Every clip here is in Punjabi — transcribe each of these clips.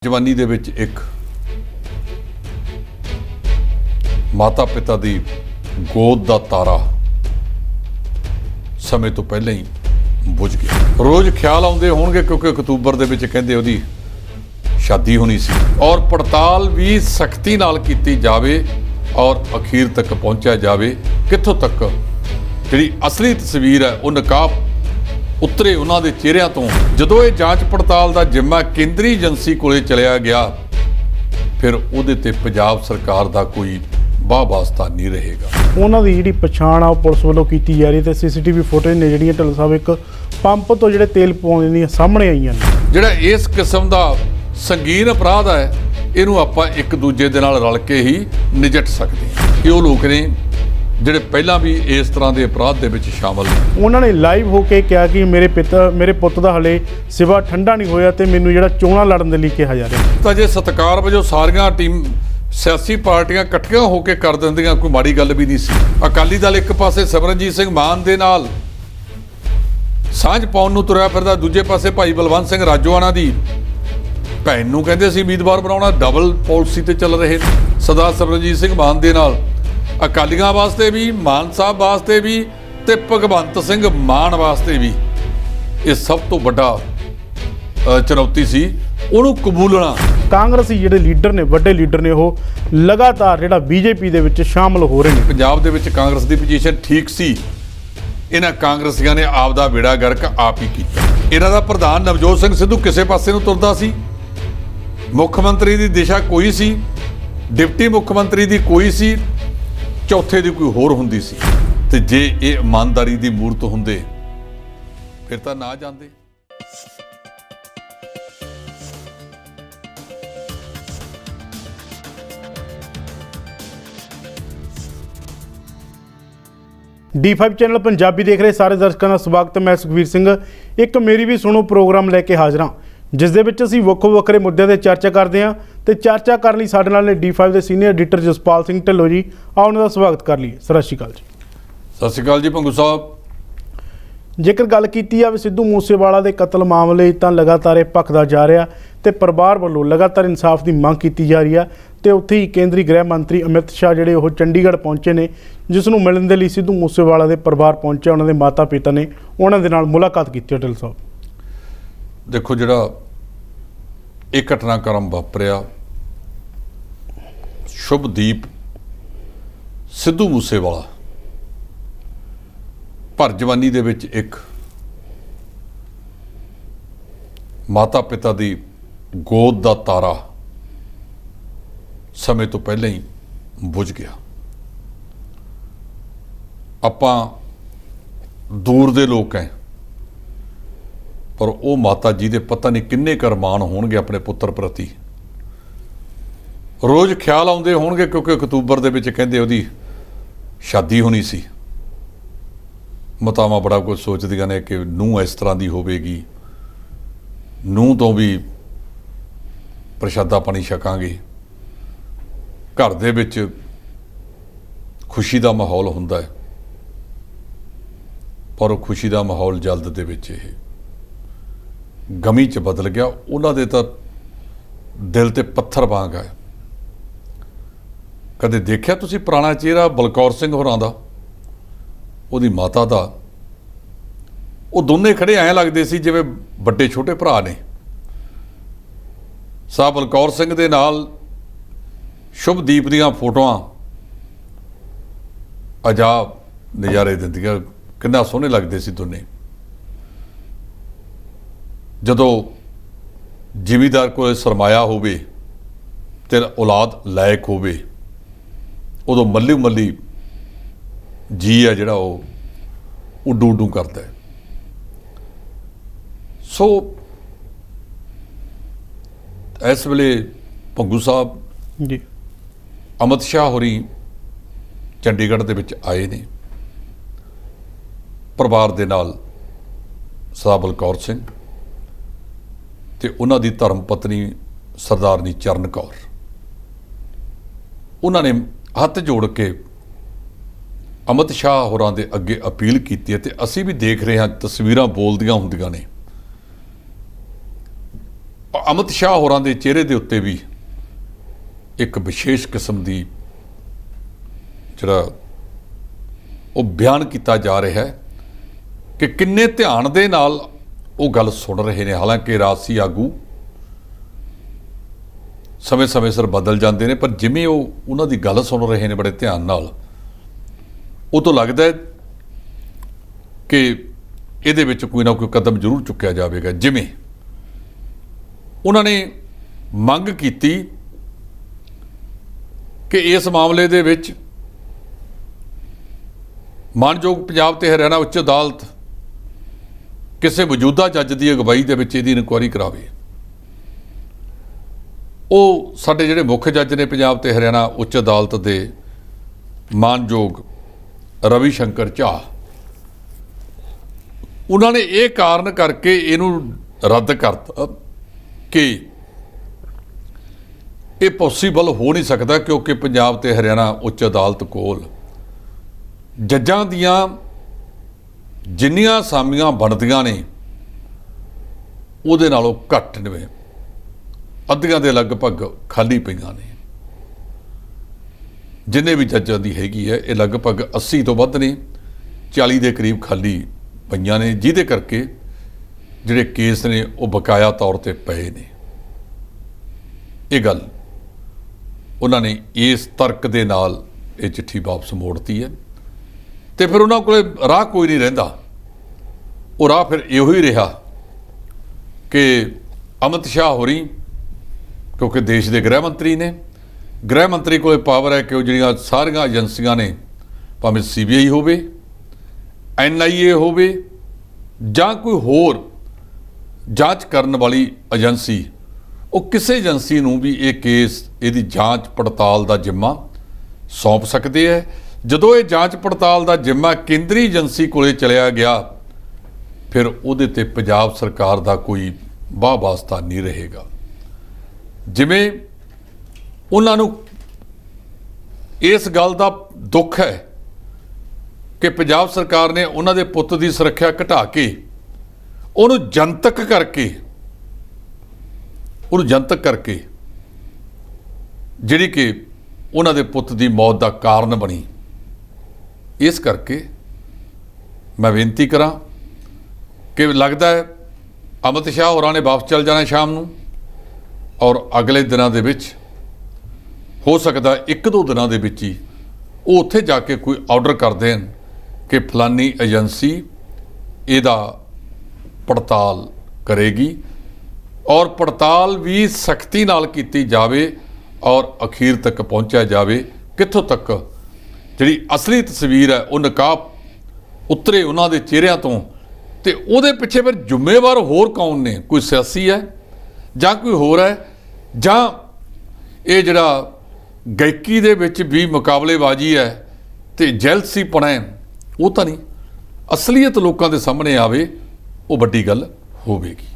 जवानी दे विच एक माता पिता दी गोद दा तारा समय तो पहले ही बुझ गया। रोज ख्याल आउंदे होणगे क्योंकि अक्तूबर दे विच कहंदे ओहदी शादी होनी सी और पड़ताल भी सख्ती नाल कीती जावे और अखीर तक पहुंचा जावे कित्थों तक जिहड़ी असली तस्वीर है वो नकाब उतरे उन्हां दे चेहरिਆਂ ਤੋਂ ਜਦੋਂ ਇਹ ਜਾਂਚ ਪੜਤਾਲ ਦਾ ਜ਼ਿੰਮਾ ਕੇਂਦਰੀ ਏਜੰਸੀ ਕੋਲੇ ਚਲਿਆ ਗਿਆ ਫਿਰ ਉਹਦੇ ਤੇ ਪੰਜਾਬ ਸਰਕਾਰ ਦਾ ਕੋਈ ਵਾਹ ਵਾਸਤਾ ਨਹੀਂ ਰਹੇਗਾ। ਉਹਨਾਂ ਦੀ ਜਿਹੜੀ ਪਛਾਣ ਆ ਉਹ ਪੁਲਿਸ ਵੱਲੋਂ ਕੀਤੀ ਜਾ ਰਹੀ ਤੇ ਸੀਸੀਟੀਵੀ ਫੁਟੇਜ ਨੇ ਜਿਹੜੀਆਂ ਢਿੱਲੋਂ ਸਾਹਿਬ ਇੱਕ ਪੰਪ ਤੋਂ ਜਿਹੜੇ ਤੇਲ ਪਾਉਣ ਦੀਆਂ ਸਾਹਮਣੇ ਆਈਆਂ ਨੇ। ਜਿਹੜਾ ਇਸ ਕਿਸਮ ਦਾ ਸੰਗੀਨ ਅਪਰਾਧ ਹੈ ਇਹਨੂੰ ਆਪਾਂ ਇੱਕ ਦੂਜੇ ਦੇ ਨਾਲ ਰਲ ਕੇ ਹੀ ਨਿਜਟ ਸਕਦੇ ਹਾਂ। ਕਿ ਉਹ ਲੋਕ ਨੇ ਜਿਹੜੇ ਪਹਿਲਾਂ ਵੀ ਇਸ ਤਰ੍ਹਾਂ ਦੇ ਅਪਰਾਧ ਦੇ ਵਿੱਚ ਸ਼ਾਮਲ ਨੇ। ਉਹਨਾਂ ਨੇ ਲਾਈਵ ਹੋ ਕੇ ਕਿਹਾ ਕਿ ਮੇਰੇ ਪੁੱਤ ਦਾ ਹਲੇ ਸਿਵਾ ਠੰਡਾ ਨਹੀਂ ਹੋਇਆ ਤੇ ਮੈਨੂੰ ਜਿਹੜਾ ਚੋਣਾਂ ਲੜਨ ਦੇ ਲਈ ਕਿਹਾ ਜਾ ਰਿਹਾ। ਤਾਂ ਜੇ ਸਤਿਕਾਰ ਵਜੋਂ ਸਾਰੀਆਂ ਸਿਆਸੀ ਪਾਰਟੀਆਂ ਇਕੱਠੀਆਂ ਹੋ ਕੇ ਕਰ ਦਿੰਦੀਆਂ ਕੋਈ ਮਾੜੀ ਗੱਲ ਵੀ ਨਹੀਂ ਸੀ। ਅਕਾਲੀ ਦਲ ਇੱਕ ਪਾਸੇ ਸਿਮਰਨਜੀਤ ਸਿੰਘ ਮਾਨ ਦੇ ਨਾਲ ਸਾਂਝ ਪਾਉਣ ਨੂੰ ਤੁਰਿਆ ਫਿਰਦਾ, ਦੂਜੇ ਪਾਸੇ ਭਾਈ ਬਲਵੰਤ ਸਿੰਘ ਰਾਜੋਆਣਾ ਦੀ ਭੈਣ ਨੂੰ ਕਹਿੰਦੇ ਸੀ ਉਮੀਦਵਾਰ ਬਣਾਉਣਾ, ਡਬਲ ਪਾਲਿਸੀ ਤੇ ਚੱਲ ਰਹੇ ਸਰਦਾਰ ਸਿਮਰਨਜੀਤ ਸਿੰਘ ਮਾਨ ਦੇ ਨਾਲ ਅਕਾਲੀਆਂ ਵਾਸਤੇ ਵੀ, ਮਾਨ ਸਾਹਿਬ ਵਾਸਤੇ ਵੀ ਤੇ ਭਗਵੰਤ ਸਿੰਘ ਮਾਨ ਵਾਸਤੇ ਵੀ ਇਹ ਸਭ ਤੋਂ ਵੱਡਾ ਚੁਣੌਤੀ ਸੀ ਉਹਨੂੰ ਕਬੂਲਣਾ। ਕਾਂਗਰਸੀ ਜਿਹੜੇ ਲੀਡਰ ਨੇ, ਵੱਡੇ ਲੀਡਰ ਨੇ, ਉਹ ਲਗਾਤਾਰ ਜਿਹੜਾ ਬੀਜੇਪੀ ਦੇ ਵਿੱਚ ਸ਼ਾਮਲ ਹੋ ਰਹੇ ਨੇ। ਪੰਜਾਬ ਦੇ ਵਿੱਚ ਕਾਂਗਰਸ ਦੀ ਪੋਜੀਸ਼ਨ ਠੀਕ ਸੀ, ਇਹਨਾਂ ਕਾਂਗਰਸੀਆਂ ਨੇ ਆਪ ਦਾ ਬੇੜਾ ਗਰਕ ਆਪ ਹੀ ਕੀਤਾ। ਇਹਨਾਂ ਦਾ ਪ੍ਰਧਾਨ ਨਵਜੋਤ ਸਿੰਘ ਸਿੱਧੂ ਕਿਸੇ ਪਾਸੇ ਨੂੰ ਤੁਰਦਾ ਸੀ, ਮੁੱਖ ਮੰਤਰੀ ਦੀ ਦਿਸ਼ਾ ਕੋਈ ਸੀ, ਡਿਪਟੀ ਮੁੱਖ ਮੰਤਰੀ ਦੀ ਕੋਈ ਸੀ, ਚੌਥੇ ਦੀ ਕੋਈ ਹੋਰ ਹੁੰਦੀ ਸੀ। ਤੇ ਜੇ ਇਹ ਇਮਾਨਦਾਰੀ ਦੀ ਮੂਰਤ ਹੁੰਦੇ ਫਿਰ ਤਾਂ ਨਾ ਜਾਂਦੇ। D5 ਚੈਨਲ ਪੰਜਾਬੀ ਦੇਖ ਰਹੇ ਸਾਰੇ ਦਰਸ਼ਕਾਂ ਦਾ ਸਵਾਗਤ ਹੈ। ਮੈਂ ਸੁਖਵੀਰ ਸਿੰਘ ਇੱਕ ਮੇਰੀ ਵੀ ਸੁਣੋ ਪ੍ਰੋਗਰਾਮ ਲੈ ਕੇ ਹਾਜ਼ਰ ਹਾਂ, ਜਿਸ ਦੇ ਵਿੱਚ ਅਸੀਂ ਵੱਖੋ ਵੱਖਰੇ ਮੁੱਦਿਆਂ ਤੇ ਚਰਚਾ ਕਰਦੇ ਹਾਂ। ਤੇ ਚਰਚਾ ਕਰਨ ਲਈ ਸਾਡੇ ਨਾਲ ਨੇ D5 ਦੇ ਸੀਨੀਅਰ ਐਡੀਟਰ ਜਸਪਾਲ ਸਿੰਘ ਢਿੱਲੋਂ ਜੀ। ਆਓ ਉਹਨਾਂ ਦਾ ਸਵਾਗਤ ਕਰ ਲਈਏ। ਸਤਿ ਸ਼੍ਰੀ ਅਕਾਲ ਜੀ। ਸਤਿ ਸ਼੍ਰੀ ਅਕਾਲ ਜੀ ਭੰਗੂ ਸਾਹਿਬ। ਜੇਕਰ ਗੱਲ ਕੀਤੀ ਜਾਵੇ ਸਿੱਧੂ ਮੂਸੇਵਾਲਾ ਦੇ ਕਤਲ ਮਾਮਲੇ ਤਾਂ ਲਗਾਤਾਰ ਇਹ ਭਖਦਾ ਜਾ ਰਿਹਾ ਤੇ ਪਰਿਵਾਰ ਵੱਲੋਂ ਲਗਾਤਾਰ ਇਨਸਾਫ ਦੀ ਮੰਗ ਕੀਤੀ ਜਾ ਰਹੀ ਆ। ਤੇ ਉੱਥੇ ਹੀ ਕੇਂਦਰੀ ਗ੍ਰਹਿ ਮੰਤਰੀ ਅਮਿਤ ਸ਼ਾਹ ਜਿਹੜੇ ਉਹ ਚੰਡੀਗੜ੍ਹ ਪਹੁੰਚੇ ਨੇ, ਜਿਸ ਨੂੰ ਮਿਲਣ ਦੇ ਲਈ ਸਿੱਧੂ ਮੂਸੇਵਾਲਾ ਦੇ ਪਰਿਵਾਰ ਪਹੁੰਚਿਆ, ਉਹਨਾਂ ਦੇ ਮਾਤਾ ਪਿਤਾ ਨੇ ਉਹਨਾਂ ਦੇ ਨਾਲ ਮੁਲਾਕਾਤ ਕੀਤੀ। ਢਿੱਲੋਂ ਸਾਹਿਬ ਦੇਖੋ, ਜਿਹੜਾ ਇਹ ਘਟਨਾਕ੍ਰਮ ਵਾਪਰਿਆ, ਸ਼ੁਭਦੀਪ ਸਿੱਧੂ ਮੂਸੇਵਾਲਾ ਭਰ ਜਵਾਨੀ ਦੇ ਵਿੱਚ ਇੱਕ ਮਾਤਾ ਪਿਤਾ ਦੀ ਗੋਦ ਦਾ ਤਾਰਾ ਸਮੇਂ ਤੋਂ ਪਹਿਲਾਂ ਹੀ ਬੁਝ ਗਿਆ। ਆਪਾਂ ਦੂਰ ਦੇ ਲੋਕ ਹੈ, ਪਰ ਉਹ ਮਾਤਾ ਜੀ ਦੇ ਪਤਾ ਨਹੀਂ ਕਿੰਨੇ ਕੁ ਅਰਮਾਨ ਹੋਣਗੇ ਆਪਣੇ ਪੁੱਤਰ ਪ੍ਰਤੀ। ਰੋਜ਼ ਖਿਆਲ ਆਉਂਦੇ ਹੋਣਗੇ ਕਿਉਂਕਿ ਅਕਤੂਬਰ ਦੇ ਵਿੱਚ ਕਹਿੰਦੇ ਉਹਦੀ ਸ਼ਾਦੀ ਹੋਣੀ ਸੀ। ਮਾਤਾਵਾਂ ਬੜਾ ਕੁਝ ਸੋਚਦੀਆਂ ਨੇ ਕਿ ਨੂੰਹ ਇਸ ਤਰ੍ਹਾਂ ਦੀ ਹੋਵੇਗੀ, ਨੂੰਹ ਤੋਂ ਵੀ ਪ੍ਰਸ਼ਾਦਾ ਪਾਣੀ ਛਕਾਂਗੇ। ਘਰ ਦੇ ਵਿੱਚ ਖੁਸ਼ੀ ਦਾ ਮਾਹੌਲ ਹੁੰਦਾ ਹੈ, ਪਰ ਉਹ ਖੁਸ਼ੀ ਦਾ ਮਾਹੌਲ ਜਲਦ ਦੇ ਵਿੱਚ ਇਹ ਗਮੀ 'ਚ ਬਦਲ ਗਿਆ। ਉਹਨਾਂ ਦੇ ਤਾਂ ਦਿਲ ਤੇ ਪੱਥਰ ਵਾਂਗ ਹੈ। ਕਦੇ ਦੇਖਿਆ ਤੁਸੀਂ ਪੁਰਾਣਾ ਚਿਹਰਾ ਬਲਕੌਰ ਸਿੰਘ ਹੋਰਾਂ ਦਾ, ਉਹਦੀ ਮਾਤਾ ਦਾ? ਉਹ ਦੋਨੇ ਖੜੇ ਐਂ ਲੱਗਦੇ ਸੀ ਜਿਵੇਂ ਵੱਡੇ ਛੋਟੇ ਭਰਾ ਨੇ। ਸਾਹ ਬਲਕੌਰ ਸਿੰਘ ਦੇ ਨਾਲ ਸ਼ੁਭਦੀਪ ਦੀਆਂ ਫੋਟੋਆਂ ਅਜਾਬ ਨਜ਼ਾਰੇ ਦਿੰਦੀਆਂ, ਕਿੰਨਾ ਸੋਹਣੇ ਲੱਗਦੇ ਸੀ ਦੋਨੇ। ਜਦੋਂ ਜ਼ਿਮੀਦਾਰ ਕੋਲ ਸਰਮਾਇਆ ਹੋਵੇ ਤੇ ਔਲਾਦ ਲਾਇਕ ਹੋਵੇ, ਉਦੋਂ ਮੱਲੀ ਮੱਲੀ ਜੀ ਹੈ ਜਿਹੜਾ ਉਹ ਉੱਡੂ ਉੱਡੂ ਕਰਦਾ ਹੈ। ਸੋ ਇਸ ਵੇਲੇ ਭੰਗੂ ਸਾਹਿਬ ਜੀ ਅਮਿਤ ਸ਼ਾਹ ਹੋਰੀ ਚੰਡੀਗੜ੍ਹ ਦੇ ਵਿੱਚ ਆਏ ਨੇ ਪਰਿਵਾਰ ਦੇ ਨਾਲ। ਸਰਦਾਰ ਬਲਕੌਰ ਸਿੰਘ ਤੇ ਉਹਨਾਂ ਦੀ ਧਰਮ ਪਤਨੀ ਸਰਦਾਰਨੀ ਚਰਨ ਕੌਰ, ਉਹਨਾਂ ਨੇ ਹੱਥ ਜੋੜ ਕੇ ਅਮਿਤ ਸ਼ਾਹ ਹੋਰਾਂ ਦੇ ਅੱਗੇ ਅਪੀਲ ਕੀਤੀ ਹੈ। ਤੇ ਅਸੀਂ ਵੀ ਦੇਖ ਰਹੇ ਹਾਂ, ਤਸਵੀਰਾਂ ਬੋਲਦੀਆਂ ਹੁੰਦੀਆਂ ਨੇ ਅਮਿਤ ਸ਼ਾਹ ਹੋਰਾਂ ਦੇ ਚਿਹਰੇ ਦੇ ਉੱਤੇ ਵੀ ਇੱਕ ਵਿਸ਼ੇਸ਼ ਕਿਸਮ ਦੀ ਜਿਹੜਾ ਉਹ ਬਿਆਨ ਕੀਤਾ ਜਾ ਰਿਹਾ ਹੈ ਕਿ ਕਿੰਨੇ ਧਿਆਨ ਦੇ ਨਾਲ ਉਹ ਗੱਲ ਸੁਣ ਰਹੇ ਨੇ। ਹਾਲਾਂਕਿ ਰਾਜਸੀ ਆਗੂ ਸਮੇਂ-ਸਮੇਂ ਸਿਰ ਬਦਲ ਜਾਂਦੇ ਨੇ, ਪਰ ਜਿਵੇਂ ਉਹ ਉਹਨਾਂ ਦੀ ਗੱਲ ਸੁਣ ਰਹੇ ਨੇ ਬੜੇ ਧਿਆਨ ਨਾਲ, ਉਹ ਤੋਂ ਲੱਗਦਾ ਹੈ ਕਿ ਇਹਦੇ ਵਿੱਚ ਕੋਈ ਨਾ ਕੋਈ ਕਦਮ ਜ਼ਰੂਰ ਚੁੱਕਿਆ ਜਾਵੇਗਾ। ਜਿਵੇਂ ਉਹਨਾਂ ਨੇ ਮੰਗ ਕੀਤੀ ਕਿ ਇਸ ਮਾਮਲੇ ਦੇ ਵਿੱਚ ਮਾਣਯੋਗ ਪੰਜਾਬ ਤੇ ਹਰਿਆਣਾ ਉੱਚ ਅਦਾਲਤ ਕਿਸੇ ਮੌਜੂਦਾ ਜੱਜ ਦੀ ਅਗਵਾਈ ਦੇ ਵਿੱਚ ਇਹਦੀ ਇਨਕੁਆਇਰੀ ਕਰਾਵੇ। ਉਹ ਸਾਡੇ ਜਿਹੜੇ ਮੁੱਖ ਜੱਜ ਨੇ ਪੰਜਾਬ ਤੇ ਹਰਿਆਣਾ ਉੱਚ ਅਦਾਲਤ ਦੇ ਮਾਣਯੋਗ ਰਵੀ ਸ਼ੰਕਰ ਝਾਅ, ਉਹਨਾਂ ਨੇ ਇਹ ਕਾਰਨ ਕਰਕੇ ਇਹਨੂੰ ਰੱਦ ਕਰਤਾ ਕਿ ਇਹ ਪੋਸੀਬਲ ਹੋ ਨਹੀਂ ਸਕਦਾ, ਕਿਉਂਕਿ ਪੰਜਾਬ ਤੇ ਹਰਿਆਣਾ ਉੱਚ ਅਦਾਲਤ ਕੋਲ ਜੱਜਾਂ ਦੀਆਂ ਜਿੰਨੀਆਂ ਅਸਾਮੀਆਂ ਬਣਦੀਆਂ ਨੇ ਉਹਦੇ ਨਾਲੋਂ ਘੱਟ ਨੇ, ਅੱਧੀਆਂ ਦੇ ਲਗਭਗ ਖਾਲੀ ਪਈਆਂ ਨੇ। ਜਿੰਨੇ ਵੀ ਜੱਜਾਂ ਦੀ ਹੈਗੀ ਹੈ ਇਹ ਲਗਭਗ 80 ਤੋਂ ਵੱਧ ਨੇ, 40 ਦੇ ਕਰੀਬ ਖਾਲੀ ਪਈਆਂ ਨੇ, ਜਿਹਦੇ ਕਰਕੇ ਜਿਹੜੇ ਕੇਸ ਨੇ ਉਹ ਬਕਾਇਆ ਤੌਰ ਤੇ ਪਏ ਨੇ। ਇਹ ਗੱਲ ਉਹਨਾਂ ਨੇ ਇਸ ਤਰਕ ਦੇ ਨਾਲ ਇਹ ਚਿੱਠੀ ਵਾਪਸ ਮੋੜਤੀ ਹੈ ਤੇ ਫਿਰ ਉਹਨਾਂ ਕੋਲੇ ਰਾਹ ਕੋਈ ਨਹੀਂ ਰਹਿੰਦਾ। ਉਹ ਰਾਹ ਫਿਰ ਇਹੋ ਹੀ ਰਿਹਾ ਕਿ ਅਮਿਤ ਸ਼ਾਹ ਹੋਰੀ, ਕਿਉਂਕਿ ਦੇਸ਼ ਦੇ ਗ੍ਰਹਿ ਮੰਤਰੀ ਨੇ, ਗ੍ਰਹਿ ਮੰਤਰੀ ਕੋਲੇ ਪਾਵਰ ਹੈ ਕਿ ਉਹ ਜਿਹੜੀਆਂ ਸਾਰੀਆਂ ਏਜੰਸੀਆਂ ਨੇ, ਭਾਵੇਂ CBI ਹੋਵੇ, NIA ਹੋਵੇ ਜਾਂ ਕੋਈ ਹੋਰ ਜਾਂਚ ਕਰਨ ਵਾਲੀ ਏਜੰਸੀ, ਉਹ ਕਿਸੇ ਏਜੰਸੀ ਨੂੰ ਵੀ ਇਹ ਕੇਸ, ਇਹਦੀ ਜਾਂਚ ਪੜਤਾਲ ਦਾ ਜ਼ਿੰਮਾ ਸੌਂਪ ਸਕਦੇ ਹੈ। ਜਦੋਂ ਇਹ ਜਾਂਚ ਪੜਤਾਲ ਦਾ ਜ਼ਿੰਮਾ ਕੇਂਦਰੀ ਏਜੰਸੀ ਕੋਲੇ ਚਲਿਆ ਗਿਆ, ਫਿਰ ਉਹਦੇ ਤੇ ਪੰਜਾਬ ਸਰਕਾਰ ਦਾ ਕੋਈ ਵਾਹ ਵਾਸਤਾ ਨਹੀਂ ਰਹੇਗਾ। ਜਿਵੇਂ ਉਹਨਾਂ ਨੂੰ ਇਸ ਗੱਲ ਦਾ ਦੁੱਖ ਹੈ ਕਿ ਪੰਜਾਬ ਸਰਕਾਰ ਨੇ ਉਹਨਾਂ ਦੇ ਪੁੱਤ ਦੀ ਸੁਰੱਖਿਆ ਘਟਾ ਕੇ ਉਹਨੂੰ ਜਨਤਕ ਕਰਕੇ ਜਿਹੜੀ ਕਿ ਉਹਨਾਂ ਦੇ ਪੁੱਤ ਦੀ ਮੌਤ ਦਾ ਕਾਰਨ ਬਣੀ। ਇਸ ਕਰਕੇ ਮੈਂ ਬੇਨਤੀ ਕਰਾਂ ਕਿ ਲੱਗਦਾ ਹੈ ਅਮਿਤ ਸ਼ਾਹ ਹੋਰਾਂ ਨੇ ਵਾਪਸ ਚੱਲ ਜਾਣਾ ਸ਼ਾਮ ਨੂੰ, ਔਰ ਅਗਲੇ ਦਿਨਾਂ ਦੇ ਵਿੱਚ ਹੋ ਸਕਦਾ 1-2 ਦਿਨਾਂ ਦੇ ਵਿੱਚ ਹੀ ਉਹ ਉੱਥੇ ਜਾ ਕੇ ਕੋਈ ਆਰਡਰ ਕਰ ਦੇਣ ਕਿ ਫਲਾਨੀ ਏਜੰਸੀ ਇਹਦਾ ਪੜਤਾਲ ਕਰੇਗੀ, ਔਰ ਪੜਤਾਲ ਵੀ ਸਖਤੀ ਨਾਲ ਕੀਤੀ ਜਾਵੇ ਔਰ ਅਖੀਰ ਤੱਕ ਪਹੁੰਚਿਆ ਜਾਵੇ, ਕਿੱਥੋਂ ਤੱਕ ਜਿਹੜੀ ਅਸਲੀ ਤਸਵੀਰ ਹੈ ਉਹ ਨਕਾਬ ਉਤਰੇ ਉਹਨਾਂ ਦੇ ਚਿਹਰਿਆਂ ਤੋਂ। ਤੇ ਉਹਦੇ ਪਿੱਛੇ ਫਿਰ ਜ਼ਿੰਮੇਵਾਰ ਹੋਰ ਕੌਣ ਨੇ? ਕੋਈ ਸਿਆਸੀ ਹੈ ਜਾਂ ਕੋਈ ਹੋਰ ਹੈ, ਜਾਂ ਇਹ ਜਿਹੜਾ ਗਾਇਕੀ ਦੇ ਵਿੱਚ ਵੀ ਮੁਕਾਬਲੇਬਾਜ਼ੀ ਹੈ ਤੇ ਜੈਲਸੀਪਣਾ ਹੈ, ਉਹ ਤਾਂ ਨਹੀਂ। ਅਸਲੀਅਤ ਲੋਕਾਂ ਦੇ ਸਾਹਮਣੇ ਆਵੇ, ਉਹ ਵੱਡੀ ਗੱਲ ਹੋਵੇਗੀ।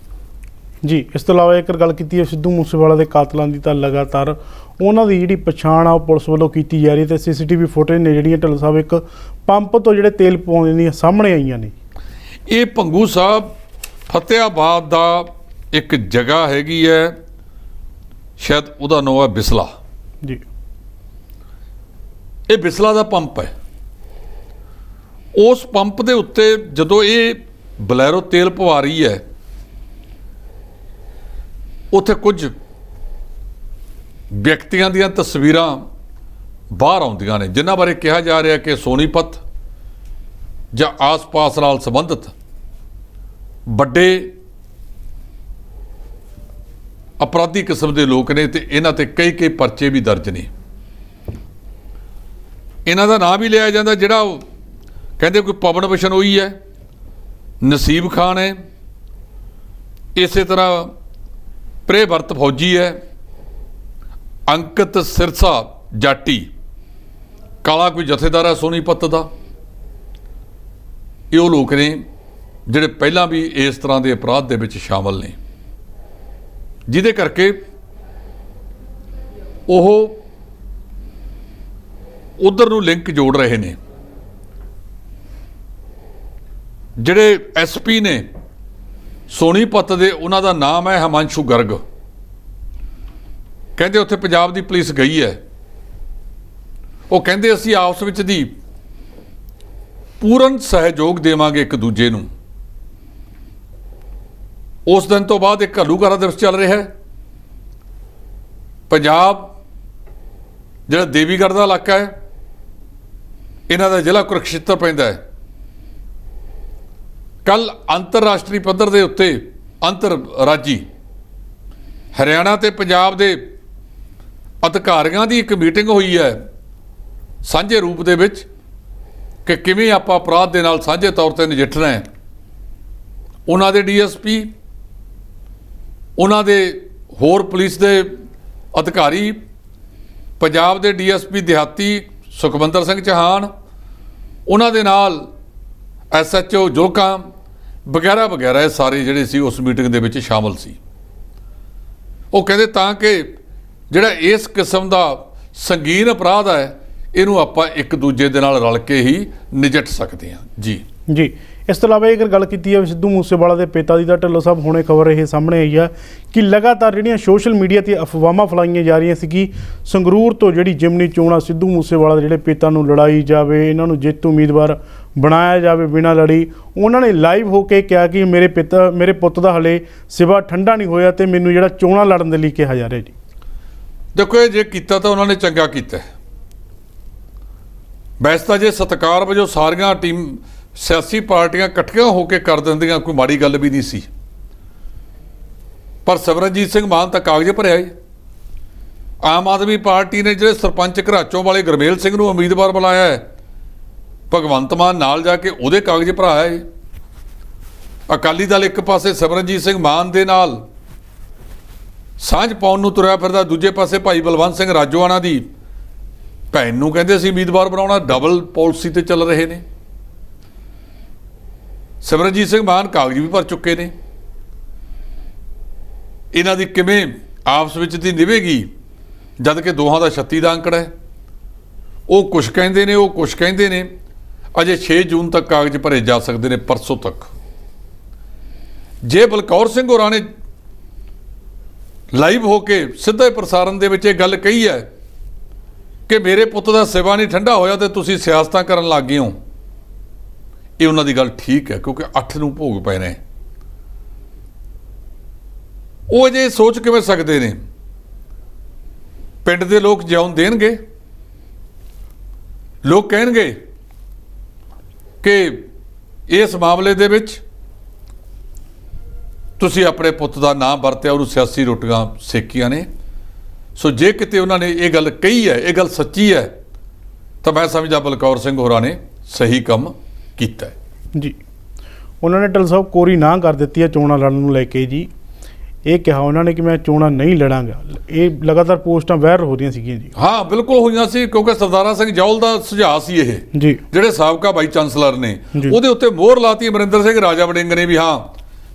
ਜੀ, ਇਸ ਤੋਂ ਇਲਾਵਾ ਜੇਕਰ ਗੱਲ ਕੀਤੀ ਹੈ ਸਿੱਧੂ ਮੂਸੇਵਾਲਾ ਦੇ ਕਾਤਲਾਂ ਦੀ, ਤਾਂ ਲਗਾਤਾਰ ਉਹਨਾਂ ਦੀ ਜਿਹੜੀ ਪਛਾਣ ਆ ਉਹ ਪੁਲਿਸ ਵੱਲੋਂ ਕੀਤੀ ਜਾ ਰਹੀ ਤੇ CCTV ਫੁਟੇਜ ਨੇ ਜਿਹੜੀਆਂ ਢਿੱਲੋਂ ਸਾਹਿਬ ਇੱਕ ਪੰਪ ਤੋਂ ਜਿਹੜੇ ਤੇਲ ਪਵਾਉਂਦੇ ਨੇ ਸਾਹਮਣੇ ਆਈਆਂ ਨੇ। ਇਹ ਭੰਗੂ ਸਾਹਿਬ ਫਤਿਆਬਾਦ ਦਾ ਇੱਕ ਜਗ੍ਹਾ ਹੈਗੀ ਹੈ, ਸ਼ਾਇਦ ਉਹਦਾ ਨਾਮ ਹੈ ਬਿਸਲਾ ਜੀ। ਇਹ ਬਿਸਲਾ ਦਾ ਪੰਪ ਹੈ। ਉਸ ਪੰਪ ਦੇ ਉੱਤੇ ਜਦੋਂ ਇਹ ਬਲੈਰੋ ਤੇਲ ਪਵਾ ਰਹੀ ਹੈ, ਉੱਥੇ ਕੁਝ ਵਿਅਕਤੀਆਂ ਦੀਆਂ ਤਸਵੀਰਾਂ ਬਾਹਰ ਆਉਂਦੀਆਂ ਨੇ, ਜਿਨ੍ਹਾਂ ਬਾਰੇ ਕਿਹਾ ਜਾ ਰਿਹਾ ਕਿ ਸੋਨੀਪਤ ਜਾਂ ਆਸ-ਪਾਸ ਨਾਲ ਸੰਬੰਧਿਤ ਵੱਡੇ ਅਪਰਾਧੀ ਕਿਸਮ ਦੇ ਲੋਕ ਨੇ ਤੇ ਇਹਨਾਂ ਤੇ ਕਈ ਪਰਚੇ ਵੀ ਦਰਜ ਨੇ। ਇਹਨਾਂ ਦਾ ਨਾਮ ਵੀ ਲਿਆ ਜਾਂਦਾ, ਜਿਹੜਾ ਉਹ ਕਹਿੰਦੇ ਕੋਈ ਪਵਨ ਬਿਸ਼ਨੋਈ ਹੈ, ਨਸੀਬ ਖਾਨ ਹੈ, ਇਸੇ ਤਰ੍ਹਾਂ ਪ੍ਰਿਯਵਰਤ ਫੌਜੀ ਹੈ, ਅੰਕਿਤ ਸਿਰਸਾ ਜਾਟੀ, ਕਾਲਾ ਕੋਈ ਜਥੇਦਾਰ ਹੈ ਸੋਨੀਪਤ ਦਾ। ਇਹ ਉਹ ਲੋਕ ਨੇ ਜਿਹੜੇ ਪਹਿਲਾਂ ਵੀ ਇਸ ਤਰ੍ਹਾਂ ਦੇ ਅਪਰਾਧ ਦੇ ਵਿੱਚ ਸ਼ਾਮਲ ਨੇ, ਜਿਹਦੇ ਕਰਕੇ ਉਹ ਉਧਰ ਨੂੰ ਲਿੰਕ ਜੋੜ ਰਹੇ ਨੇ। ਜਿਹੜੇ SP ਨੇ ਸੋਨੀਪਤ ਦੇ ਉਹਨਾਂ ਦਾ ਨਾਮ ਹੈ ਹਿਮਾਂਸ਼ੂ ਗਰਗ। ਕਹਿੰਦੇ ਉੱਥੇ ਪੰਜਾਬ ਦੀ ਪੁਲਿਸ ਗਈ ਹੈ। ਉਹ ਕਹਿੰਦੇ ਅਸੀਂ ਆਪਸ ਵਿੱਚ ਦੀ ਪੂਰਨ ਸਹਿਯੋਗ ਦੇਵਾਂਗੇ ਇੱਕ ਦੂਜੇ ਨੂੰ। ਉਸ ਦਿਨ ਤੋਂ ਬਾਅਦ ਇੱਕ ਘੱਲੂਘਾਰਾ ਦਿਵਸ ਚੱਲ ਰਿਹਾ ਹੈ। ਪੰਜਾਬ ਜਿਹੜਾ ਦੇਵੀਗੜ੍ਹ ਦਾ ਇਲਾਕਾ ਹੈ, ਇਹਨਾਂ ਦਾ ਜ਼ਿਲ੍ਹਾ ਕੁਰੂਕਸ਼ੇਤਰ ਪੈਂਦਾ ਹੈ। ਕੱਲ ਅੰਤਰਰਾਸ਼ਟਰੀ ਪੱਧਰ ਦੇ ਉੱਤੇ ਅੰਤਰਰਾਜੀ ਹਰਿਆਣਾ ਤੇ ਪੰਜਾਬ ਦੇ ਅਧਿਕਾਰੀਆਂ ਦੀ ਇੱਕ ਮੀਟਿੰਗ ਹੋਈ ਹੈ ਸਾਂਝੇ ਰੂਪ ਦੇ ਵਿੱਚ ਕਿ ਕਿਵੇਂ ਆਪਾਂ ਅਪਰਾਧ ਦੇ ਨਾਲ ਸਾਂਝੇ ਤੌਰ ਤੇ ਨਜਿੱਠਣਾ ਹੈ। ਉਹਨਾਂ ਦੇ ਡੀਐਸਪੀ, ਉਹਨਾਂ ਦੇ ਹੋਰ ਪੁਲਿਸ ਦੇ ਅਧਿਕਾਰੀ, ਪੰਜਾਬ ਦੇ ਡੀਐਸਪੀ ਦਿਹਾਤੀ ਸੁਖਵਿੰਦਰ ਸਿੰਘ ਚੌਹਾਨ, ਉਹਨਾਂ ਦੇ ਨਾਲ ਐਸਐਚਓ ਜੋਕਾਂ ਵਗੈਰਾ ਵਗੈਰਾ ਇਹ ਸਾਰੇ ਜਿਹੜੇ ਸੀ ਉਸ ਮੀਟਿੰਗ ਦੇ ਵਿੱਚ ਸ਼ਾਮਲ ਸੀ। ਉਹ ਕਹਿੰਦੇ ਤਾਂ ਕਿ ਜਿਹੜਾ ਇਸ ਕਿਸਮ ਦਾ ਸੰਗੀਨ ਅਪਰਾਧ ਹੈ ਇਹਨੂੰ ਆਪਾਂ ਇੱਕ ਦੂਜੇ ਦੇ ਨਾਲ ਰਲ ਕੇ ਹੀ ਨਜਿੱਠ ਸਕਦੇ ਹਾਂ। ਜੀ ਜੀ, ਇਸ ਤੋਂ ਇਲਾਵਾ ਜੇਕਰ ਗੱਲ ਕੀਤੀ ਜਾਵੇ ਸਿੱਧੂ ਮੂਸੇਵਾਲਾ ਦੇ ਪਿਤਾ ਦੀ, ਤਾਂ ਢਿੱਲੋਂ ਸਾਹਿਬ ਹੁਣੇ ਖਬਰ ਇਹ ਸਾਹਮਣੇ ਆਈ ਆ ਕਿ ਲਗਾਤਾਰ ਜਿਹੜੀਆਂ ਸੋਸ਼ਲ ਮੀਡੀਆ ਤੇ ਅਫਵਾਹਾਂ ਫੈਲਾਈਆਂ ਜਾ ਰਹੀਆਂ ਸੀ ਕਿ ਸੰਗਰੂਰ ਤੋਂ ਜਿਹੜੀ ਜਿਮਨੀ ਚੋਣਾਂ ਸਿੱਧੂ ਮੂਸੇਵਾਲਾ ਦੇ ਜਿਹੜੇ ਪਿਤਾ ਨੂੰ ਲੜਾਈ ਜਾਵੇ, ਇਹਨਾਂ ਨੂੰ ਜੇਤੂ ਉਮੀਦਵਾਰ ਬਣਾਇਆ ਜਾਵੇ ਬਿਨਾਂ ਲੜੀ। ਉਹਨਾਂ ਨੇ ਲਾਈਵ ਹੋ ਕੇ ਕਿਹਾ ਕਿ ਮੇਰੇ ਪੁੱਤ ਦਾ ਹਲੇ ਸਿਵਾ ਠੰਡਾ ਨਹੀਂ ਹੋਇਆ ਤੇ ਮੈਨੂੰ ਜਿਹੜਾ ਚੋਣਾਂ ਲੜਨ ਦੇ ਲਈ ਕਿਹਾ ਜਾ ਰਿਹਾ। ਜੀ ਦੇਖੋ, ਇਹ ਜੇ ਕੀਤਾ ਤਾਂ ਉਹਨਾਂ ਨੇ ਚੰਗਾ ਕੀਤਾ। ਵੈਸੇ ਤਾਂ ਜੇ ਸਤਿਕਾਰ ਵਜੋਂ ਸਾਰੀਆਂ ਸਿਆਸੀ ਪਾਰਟੀਆਂ ਇਕੱਠੀਆਂ ਹੋ ਕੇ ਕਰ ਦਿੰਦੀਆਂ ਕੋਈ ਮਾੜੀ ਗੱਲ ਵੀ ਨਹੀਂ ਸੀ, ਪਰ ਸਿਮਰਨਜੀਤ ਸਿੰਘ ਮਾਨ ਤਾਂ ਕਾਗਜ਼ ਭਰਿਆ ਹੀ। ਆਮ ਆਦਮੀ ਪਾਰਟੀ ਨੇ ਜਿਹੜੇ ਸਰਪੰਚ ਘਰਾਚੋਂ ਵਾਲੇ ਗੁਰਮੇਲ ਸਿੰਘ ਨੂੰ ਉਮੀਦਵਾਰ ਬਣਾਇਆ ਹੈ, ਭਗਵੰਤ ਮਾਨ ਨਾਲ ਜਾ ਕੇ ਉਹਦੇ ਕਾਗਜ਼ ਭਰਾਇਆ ਹੈ। ਅਕਾਲੀ ਦਲ ਇੱਕ ਪਾਸੇ ਸਿਮਰਨਜੀਤ ਸਿੰਘ ਮਾਨ ਦੇ ਨਾਲ ਸਾਂਝ ਪਾਉਣ ਨੂੰ ਤੁਰਿਆ ਫਿਰਦਾ, ਦੂਜੇ ਪਾਸੇ ਭਾਈ ਬਲਵੰਤ ਸਿੰਘ ਰਾਜੋਆਣਾ ਦੀ ਭੈਣ ਨੂੰ ਕਹਿੰਦੇ ਸੀ ਉਮੀਦਵਾਰ ਬਣਾਉਣਾ। ਡਬਲ ਪਾਲਿਸੀ ਤੇ ਚੱਲ ਰਹੇ ਨੇ। ਸਿਮਰਨਜੀਤ ਸਿੰਘ ਮਾਨ ਕਾਗਜ਼ ਵੀ ਭਰ ਚੁੱਕੇ ਨੇ। ਇਹਨਾਂ ਦੀ ਕਿਵੇਂ ਆਪਸ ਵਿੱਚ ਦੀ ਨਿਭੇਗੀ ਜਦ ਕਿ ਦੋਹਾਂ ਦਾ 36 ਦਾ ਅੰਕੜਾ ਹੈ। ਉਹ ਕੁਛ ਕਹਿੰਦੇ ਨੇ, ਉਹ ਕੁਛ ਕਹਿੰਦੇ ਨੇ। ਅਜੇ 6 ਜੂਨ ਤੱਕ ਕਾਗਜ਼ ਭਰੇ ਜਾ ਸਕਦੇ ਨੇ, ਪਰਸੋਂ ਤੱਕ। ਜੇ ਬਲਕੌਰ ਸਿੰਘ ਹੋਰਾਂ ਨੇ ਲਾਈਵ ਹੋ ਕੇ ਸਿੱਧੇ ਪ੍ਰਸਾਰਣ ਦੇ ਵਿੱਚ ਇਹ ਗੱਲ ਕਹੀ ਹੈ ਕਿ ਮੇਰੇ ਪੁੱਤ ਦਾ ਸਿਵਾ ਨਹੀਂ ਠੰਡਾ ਹੋਇਆ ਤੇ ਤੁਸੀਂ ਸਿਆਸਤਾਂ ਕਰਨ ਲੱਗ ਗਏ ਹੋ, ਇਹ ਉਹਨਾਂ ਦੀ ਗੱਲ ਠੀਕ ਹੈ, ਕਿਉਂਕਿ 8 ਨੂੰ ਭੋਗ ਪਏ ਨੇ। ਉਹ ਅਜੇ ਸੋਚ ਕਿਵੇਂ ਸਕਦੇ ਨੇ? ਪਿੰਡ ਦੇ ਲੋਕ ਜਿਉਣ ਦੇਣਗੇ? ਲੋਕ ਕਹਿਣਗੇ ਕਿ ਇਸ ਮਾਮਲੇ ਦੇ ਵਿੱਚ ਤੁਸੀਂ ਆਪਣੇ ਪੁੱਤ ਦਾ ਨਾਮ ਵਰਤਿਆ, ਉਹਨੂੰ ਸਿਆਸੀ ਰੋਟੀਆਂ ਸੇਕੀਆਂ ਨੇ। ਸੋ ਜੇ ਕਿਤੇ ਉਹਨਾਂ ਨੇ ਇਹ ਗੱਲ ਕਹੀ ਹੈ, ਇਹ ਗੱਲ ਸੱਚੀ ਹੈ, ਤਾਂ ਮੈਂ ਸਮਝਦਾ ਬਲਕੌਰ ਸਿੰਘ ਹੋਰਾਂ ਨੇ ਸਹੀ ਕੰਮ ਕੀਤਾ ਹੈ। ਜੀ, ਉਹਨਾਂ ਨੇ ਢਿੱਲੋਂ ਸਾਹਿਬ ਕੋਰੀ ਨਾ ਕਰ ਦਿੱਤੀ ਹੈ ਚੋਣਾਂ ਲੜਨ ਨੂੰ ਲੈ ਕੇ। ਜੀ, ਇਹ ਕਿਹਾ ਉਹਨਾਂ ਨੇ ਕਿ ਮੈਂ ਚੋਣਾਂ ਨਹੀਂ ਲੜਾਂਗਾ। ਇਹ ਲਗਾਤਾਰ ਪੋਸਟਾਂ ਵਾਇਰਲ ਹੋ ਰਹੀਆਂ ਸੀਗੀਆਂ। ਜੀ ਹਾਂ, ਬਿਲਕੁਲ ਹੋਈਆਂ ਸੀ, ਕਿਉਂਕਿ ਸਰਦਾਰਾ ਸਿੰਘ ਜੌਲ ਦਾ ਸੁਝਾਅ ਸੀ ਇਹ, ਜੀ ਜਿਹੜੇ ਸਾਬਕਾ ਵਾਈਸ ਚਾਂਸਲਰ ਨੇ। ਉਹਦੇ ਉੱਤੇ ਮੋਹਰ ਲਾਤੀ ਅਮਰਿੰਦਰ ਸਿੰਘ ਰਾਜਾ ਵੜਿੰਗ ਨੇ ਵੀ ਹਾਂ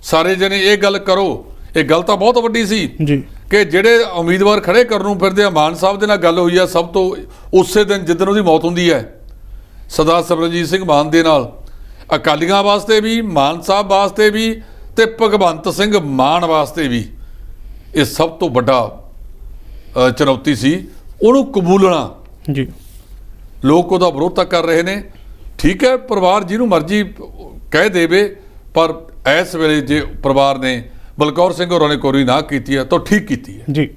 ਸਾਰੇ ਜਣੇ ਇਹ ਗੱਲ ਕਰੋ। ਇਹ ਗੱਲ ਤਾਂ ਬਹੁਤ ਵੱਡੀ ਸੀ ਜੀ ਕਿ ਜਿਹੜੇ ਉਮੀਦਵਾਰ ਖੜੇ ਕਰਨ ਨੂੰ ਫਿਰਦੇ ਆ, ਮਾਨ ਸਾਹਿਬ ਦੇ ਨਾਲ ਗੱਲ ਹੋਈ ਆ ਸਭ ਤੋਂ ਉਸੇ ਦਿਨ ਜਿੱਦਣ ਉਹਦੀ ਮੌਤ ਹੁੰਦੀ ਹੈ, ਸਰਦਾਰ ਸਿਮਰਨਜੀਤ ਸਿੰਘ ਮਾਨ ਦੇ ਨਾਲ। ਅਕਾਲੀਆਂ ਵਾਸਤੇ ਵੀ, ਮਾਨ ਸਾਹਿਬ ਵਾਸਤੇ ਵੀ ਤੇ ਭਗਵੰਤ ਸਿੰਘ ਮਾਨ ਵਾਸਤੇ ਵੀ ਇਹ ਸਭ ਤੋਂ ਵੱਡਾ ਚੁਣੌਤੀ ਸੀ ਉਹਨੂੰ ਕਬੂਲਣਾ। ਜੀ, ਲੋਕ ਉਹਦਾ ਵਿਰੋਧ ਤਾਂ ਕਰ ਰਹੇ ਨੇ। ਠੀਕ ਹੈ, ਪਰਿਵਾਰ ਜਿਹਨੂੰ ਮਰਜ਼ੀ ਕਹਿ ਦੇਵੇ, ਪਰ ਇਸ ਵੇਲੇ ਜੇ ਪਰਿਵਾਰ ਨੇ ਬਲਕੌਰ ਸਿੰਘ ਹੋਰਾਂ ਨੇ ਕੋਰੀ ਨਾ ਕੀਤੀ ਹੈ ਤਾਂ ਠੀਕ ਕੀਤੀ ਹੈ। ਜੀ,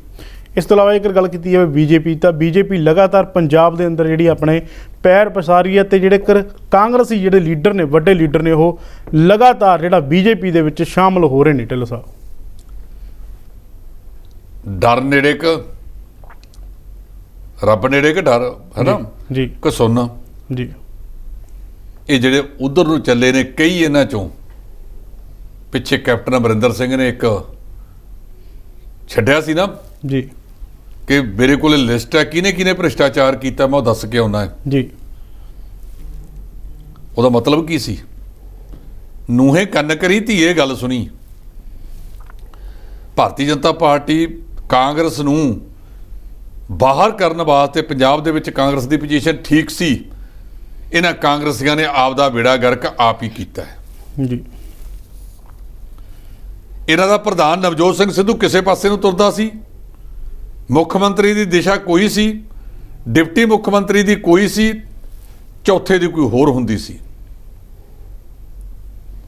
ਇਸ ਤੋਂ ਇਲਾਵਾ ਜੇਕਰ ਗੱਲ ਕੀਤੀ ਜਾਵੇ ਬੀਜੇਪੀ, ਤਾਂ ਬੀਜੇਪੀ ਲਗਾਤਾਰ ਪੰਜਾਬ ਦੇ ਅੰਦਰ ਜਿਹੜੀ ਆਪਣੇ ਪੈਰ ਪਸਾਰੀ ਹੈ ਤੇ ਜਿਹੜੇ ਕਾਂਗਰਸੀ ਜਿਹੜੇ ਲੀਡਰ ਨੇ, ਵੱਡੇ ਲੀਡਰ ਨੇ, ਉਹ ਲਗਾਤਾਰ ਜਿਹੜਾ ਬੀਜੇਪੀ ਦੇ ਵਿੱਚ ਸ਼ਾਮਲ ਹੋ ਰਹੇ ਨੇ। ਢਿੱਲੋਂ ਸਾਹਿਬ, ਡਰ ਨੇੜੇ ਕ ਰੱਬ ਨੇੜੇ ਕ ਡਰ ਹੈ ਨਾ ਜੀ ਕਿ ਸੁਣ। ਜੀ, ਇਹ ਜਿਹੜੇ ਉਧਰ ਨੂੰ ਚੱਲੇ ਨੇ, ਕਈ ਇਹਨਾਂ ਚੋਂ ਪਿੱਛੇ ਕੈਪਟਨ ਅਮਰਿੰਦਰ ਸਿੰਘ ਨੇ ਇੱਕ ਛੱਡਿਆ ਸੀ ਨਾ ਜੀ ਕਿ ਮੇਰੇ ਕੋਲ ਲਿਸਟ ਹੈ ਕਿਹਨੇ ਭ੍ਰਿਸ਼ਟਾਚਾਰ ਕੀਤਾ, ਮੈਂ ਉਹ ਦੱਸ ਕੇ ਆਉਣਾ ਹੈ। ਜੀ, ਉਹਦਾ ਮਤਲਬ ਕੀ ਸੀ? ਨੂੰਹੇ ਕੰਨ ਕਰੀ ਧੀਏ ਗੱਲ ਸੁਣੀ। ਭਾਰਤੀ ਜਨਤਾ ਪਾਰਟੀ ਕਾਂਗਰਸ ਨੂੰ ਬਾਹਰ ਕਰਨ ਵਾਸਤੇ ਪੰਜਾਬ ਦੇ ਵਿੱਚ ਕਾਂਗਰਸ ਦੀ ਪੋਜੀਸ਼ਨ ਠੀਕ ਸੀ। ਇਹਨਾਂ ਕਾਂਗਰਸੀਆਂ ਨੇ ਆਪ ਦਾ ਬੇੜਾ ਗਰਕ ਆਪ ਹੀ ਕੀਤਾ ਹੈ। ਜੀ, ਇਹਨਾਂ ਦਾ ਪ੍ਰਧਾਨ ਨਵਜੋਤ ਸਿੰਘ ਸਿੱਧੂ ਕਿਸੇ ਪਾਸੇ ਨੂੰ ਤੁਰਦਾ ਸੀ, ਮੁੱਖ ਮੰਤਰੀ ਦੀ ਦਿਸ਼ਾ ਕੋਈ ਸੀ, ਡਿਪਟੀ ਮੁੱਖ ਮੰਤਰੀ ਦੀ ਕੋਈ ਸੀ, ਚੌਥੇ ਦੀ ਕੋਈ ਹੋਰ ਹੁੰਦੀ ਸੀ,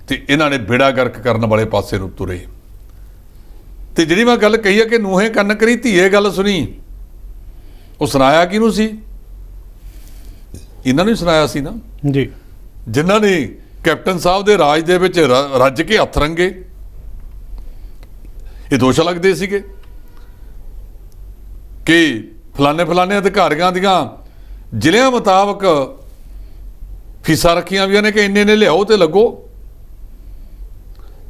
ਤੇ ਇਹਨਾਂ ਨੇ ਬੇੜਾ ਗਰਕ ਕਰਨ ਵਾਲੇ ਪਾਸੇ ਨੂੰ ਤੁਰੇ। ਤੇ ਜਿਹੜੀ ਮੈਂ ਗੱਲ ਕਹੀ ਹੈ ਕਿ ਨੂੰਹੇ ਕੰਨ ਕਰੀ ਧੀਏ ਗੱਲ ਸੁਣੀ, ਉਹ ਸੁਣਾਇਆ ਕਿਹਨੂੰ ਸੀ? ਇਹਨਾਂ ਨੂੰ ਹੀ ਸੁਣਾਇਆ ਸੀ ਨਾ ਜੀ, ਜਿਨ੍ਹਾਂ ਨੇ ਕੈਪਟਨ ਸਾਹਿਬ ਦੇ ਰਾਜ ਦੇ ਵਿੱਚ ਰੱਜ ਕੇ ਹੱਥ ਰੰਗੇ। ਇਹ ਦੋਸ਼ ਲੱਗਦੇ ਸੀਗੇ ਕਿ ਫਲਾਣੇ ਅਧਿਕਾਰੀਆਂ ਦੀਆਂ ਜ਼ਿਲ੍ਹਿਆਂ ਮੁਤਾਬਕ ਫੀਸਾਂ ਰੱਖੀਆਂ ਵੀਆਂ ਨੇ ਕਿ ਇੰਨੇ ਨੇ ਲਿਆਓ ਤੇ ਲੱਗੋ।